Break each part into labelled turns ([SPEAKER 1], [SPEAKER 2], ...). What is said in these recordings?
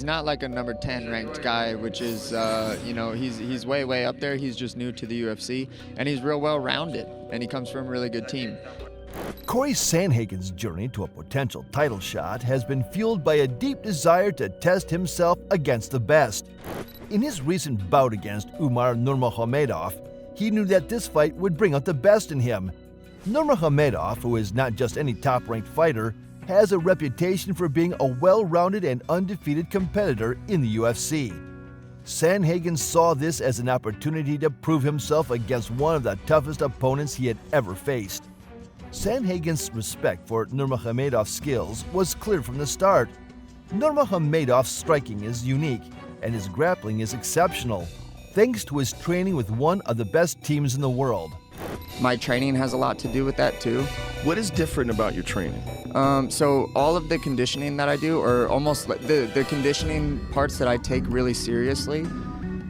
[SPEAKER 1] not like a number 10 ranked guy, which is, you know, he's way up there. He's just new to the UFC, and he's real well-rounded, and he comes from a really good team.
[SPEAKER 2] Cory Sandhagen's journey to a potential title shot has been fueled by a deep desire to test himself against the best. In his recent bout against Nurmagomedov, he knew that this fight would bring out the best in him. Nurmagomedov, who is not just any top-ranked fighter, has a reputation for being a well-rounded and undefeated competitor in the UFC. Sandhagen saw this as an opportunity to prove himself against one of the toughest opponents he had ever faced. Sandhagen's respect for Nurmagomedov's skills was clear from the start. Nurmagomedov's striking is unique, and his grappling is exceptional, thanks to his training with one of the best teams in the world.
[SPEAKER 1] My training has a lot to do with that too.
[SPEAKER 3] What is different about your training?
[SPEAKER 1] So all of the conditioning that I do, or almost like the conditioning parts that I take really seriously,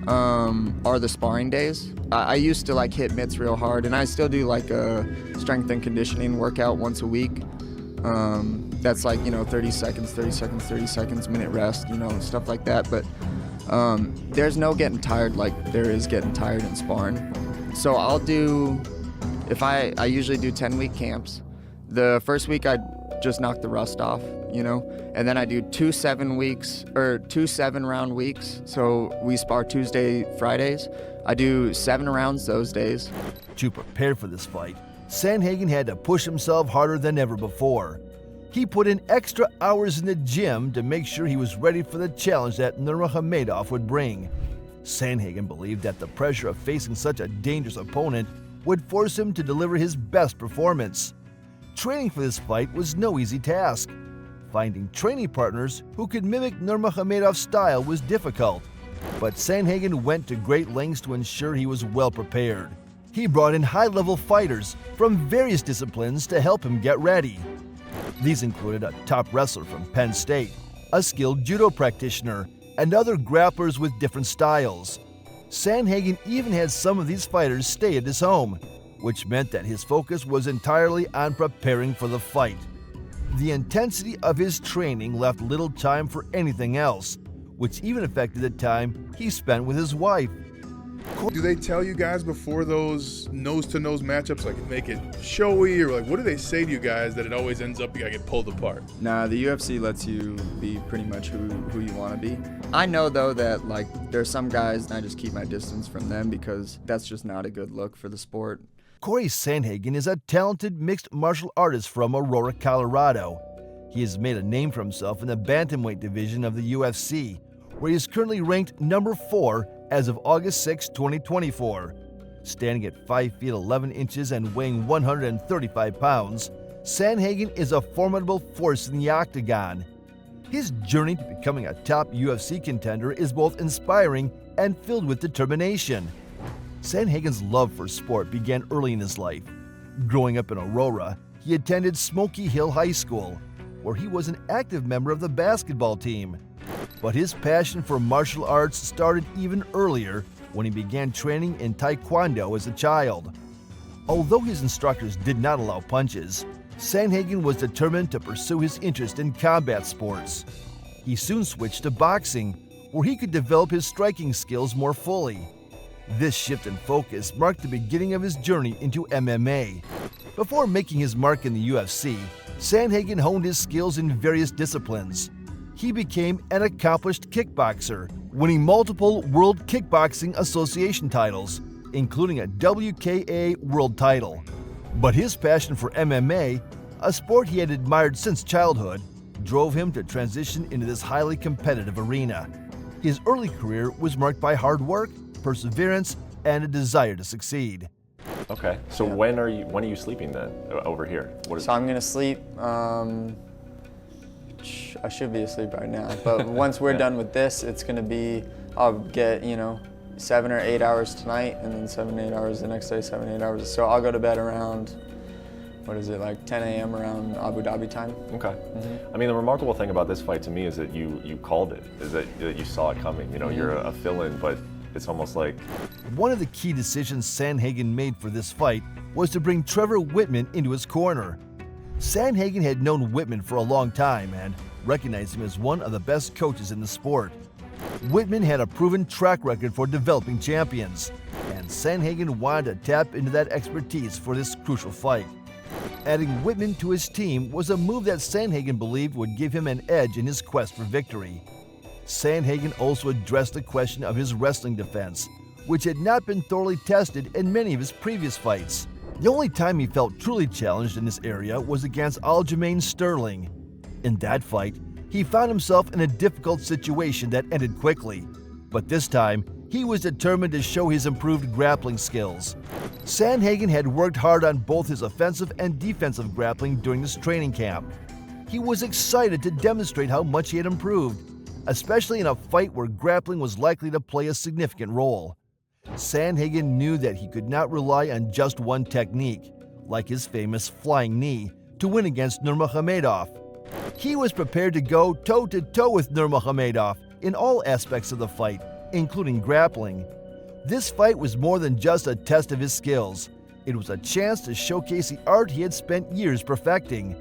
[SPEAKER 1] are the sparring days. I used to like hit mitts real hard, and I still do like a strength and conditioning workout once a week. That's like, you know, 30 seconds, 30 seconds, 30 seconds, minute rest, you know, stuff like that. But there's no getting tired like there is getting tired in sparring. So I'll do, I usually do 10-week camps. The first week I just knock the rust off, you know, and then I do 2 7-round weeks. So we spar Tuesday, Fridays. I do 7 rounds those days.
[SPEAKER 2] To prepare for this fight, Sandhagen had to push himself harder than ever before. He put in extra hours in the gym to make sure he was ready for the challenge that Nurmagomedov would bring. Sandhagen believed that the pressure of facing such a dangerous opponent would force him to deliver his best performance. Training for this fight was no easy task. Finding training partners who could mimic Nurmagomedov's style was difficult, but Sandhagen went to great lengths to ensure he was well prepared. He brought in high-level fighters from various disciplines to help him get ready. These included a top wrestler from Penn State, a skilled judo practitioner, and other grapplers with different styles. Sandhagen even had some of these fighters stay at his home, which meant that his focus was entirely on preparing for the fight. The intensity of his training left little time for anything else, which even affected the time he spent with his wife.
[SPEAKER 4] Do they tell you guys before those nose-to-nose matchups, like make it showy, or like what do they say to you guys that it always ends up you gotta get pulled apart?
[SPEAKER 1] Nah, the UFC lets you be pretty much who you want to be. I know though that like there's some guys and I just keep my distance from them because that's just not a good look for the sport.
[SPEAKER 2] Cory Sandhagen is a talented mixed martial artist from Aurora, Colorado. He has made a name for himself in the bantamweight division of the UFC, where he is currently ranked number 4 as of August 6, 2024. Standing at 5 feet 11 inches and weighing 135 pounds, Sandhagen is a formidable force in the octagon. His journey to becoming a top UFC contender is both inspiring and filled with determination. Sandhagen's love for sport began early in his life. Growing up in Aurora, he attended Smoky Hill High School, where he was an active member of the basketball team. But his passion for martial arts started even earlier when he began training in Taekwondo as a child. Although his instructors did not allow punches, Sandhagen was determined to pursue his interest in combat sports. He soon switched to boxing, where he could develop his striking skills more fully. This shift in focus marked the beginning of his journey into MMA. Before making his mark in the UFC, Sandhagen honed his skills in various disciplines. He became an accomplished kickboxer, winning multiple World Kickboxing Association titles, including a WKA world title. But his passion for MMA, a sport he had admired since childhood, drove him to transition into this highly competitive arena. His early career was marked by hard work, perseverance, and a desire to succeed.
[SPEAKER 5] Okay, so
[SPEAKER 1] Yeah.
[SPEAKER 5] when are you sleeping then over here?
[SPEAKER 1] So I'm gonna sleep. I should be asleep right now, but once we're done with this, it's gonna be, I'll get, 7 or 8 hours tonight, and then 7, 8 hours the next day, 7, 8 hours. So I'll go to bed around, like 10 a.m. around Abu Dhabi time.
[SPEAKER 5] Okay. I mean, the remarkable thing about this fight to me is that you called it, is that you saw it coming. You're a fill-in, but it's almost like...
[SPEAKER 2] One of the key decisions Sandhagen made for this fight was to bring Trevor Whitman into his corner. Sandhagen had known Whitman for a long time and recognized him as one of the best coaches in the sport. Whitman had a proven track record for developing champions, and Sandhagen wanted to tap into that expertise for this crucial fight. Adding Whitman to his team was a move that Sandhagen believed would give him an edge in his quest for victory. Sandhagen also addressed the question of his wrestling defense, which had not been thoroughly tested in many of his previous fights. The only time he felt truly challenged in this area was against Aljamain Sterling. In that fight, he found himself in a difficult situation that ended quickly, but this time, he was determined to show his improved grappling skills. Sandhagen had worked hard on both his offensive and defensive grappling during this training camp. He was excited to demonstrate how much he had improved, especially in a fight where grappling was likely to play a significant role. Sandhagen knew that he could not rely on just one technique, like his famous flying knee, to win against Nurmagomedov. He was prepared to go toe-to-toe with Nurmagomedov in all aspects of the fight, including grappling. This fight was more than just a test of his skills. It was a chance to showcase the art he had spent years perfecting.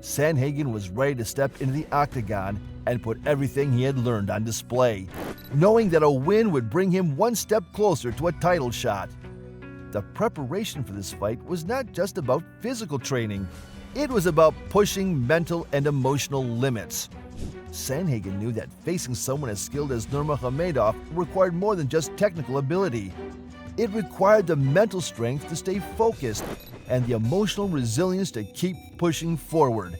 [SPEAKER 2] Sandhagen was ready to step into the octagon and put everything he had learned on display, knowing that a win would bring him one step closer to a title shot. The preparation for this fight was not just about physical training. It was about pushing mental and emotional limits. Sandhagen knew that facing someone as skilled as Nurmagomedov required more than just technical ability. It required the mental strength to stay focused and the emotional resilience to keep pushing forward,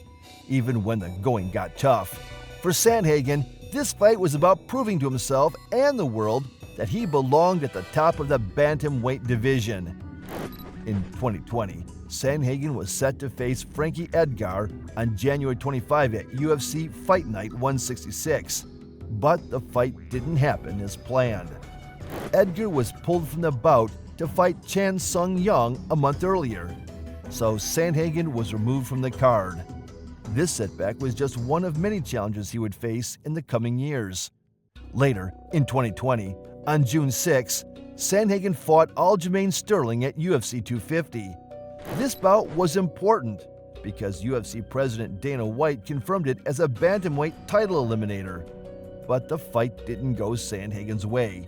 [SPEAKER 2] even when the going got tough. For Sandhagen, this fight was about proving to himself and the world that he belonged at the top of the bantamweight division. In 2020, Sandhagen was set to face Frankie Edgar on January 25 at UFC Fight Night 166, but the fight didn't happen as planned. Edgar was pulled from the bout to fight Chan Sung Young a month earlier, so Sandhagen was removed from the card. This setback was just one of many challenges he would face in the coming years. Later, in 2020, on June 6, Sandhagen fought Aljamain Sterling at UFC 250. This bout was important because UFC President Dana White confirmed it as a bantamweight title eliminator. But the fight didn't go Sandhagen's way.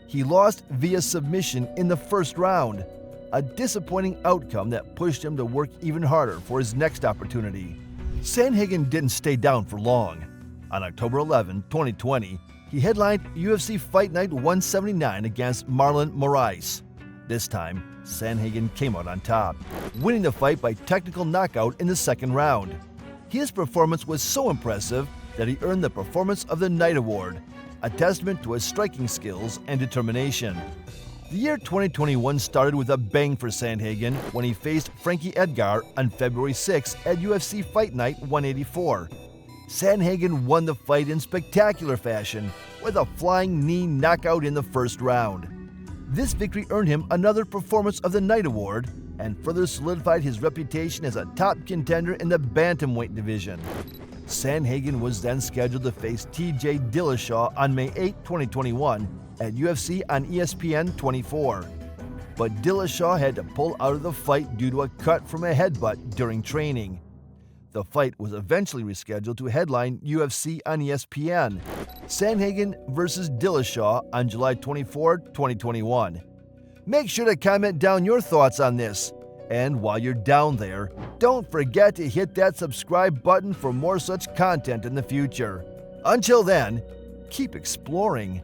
[SPEAKER 2] He lost via submission in the first round, a disappointing outcome that pushed him to work even harder for his next opportunity. Sandhagen didn't stay down for long. On October 11, 2020, he headlined UFC Fight Night 179 against Marlon Moraes. This time, Sandhagen came out on top, winning the fight by technical knockout in the second round. His performance was so impressive that he earned the Performance of the Night Award, a testament to his striking skills and determination. The year 2021 started with a bang for Sandhagen when he faced Frankie Edgar on February 6 at UFC Fight Night 184. Sandhagen won the fight in spectacular fashion with a flying knee knockout in the first round. This victory earned him another Performance of the Night Award and further solidified his reputation as a top contender in the bantamweight division. Sandhagen was then scheduled to face TJ Dillashaw on May 8, 2021 at UFC on ESPN 24. But Dillashaw had to pull out of the fight due to a cut from a headbutt during training. The fight was eventually rescheduled to headline UFC on ESPN, Sandhagen versus Dillashaw on July 24, 2021. Make sure to comment down your thoughts on this. And while you're down there, don't forget to hit that subscribe button for more such content in the future. Until then, keep exploring.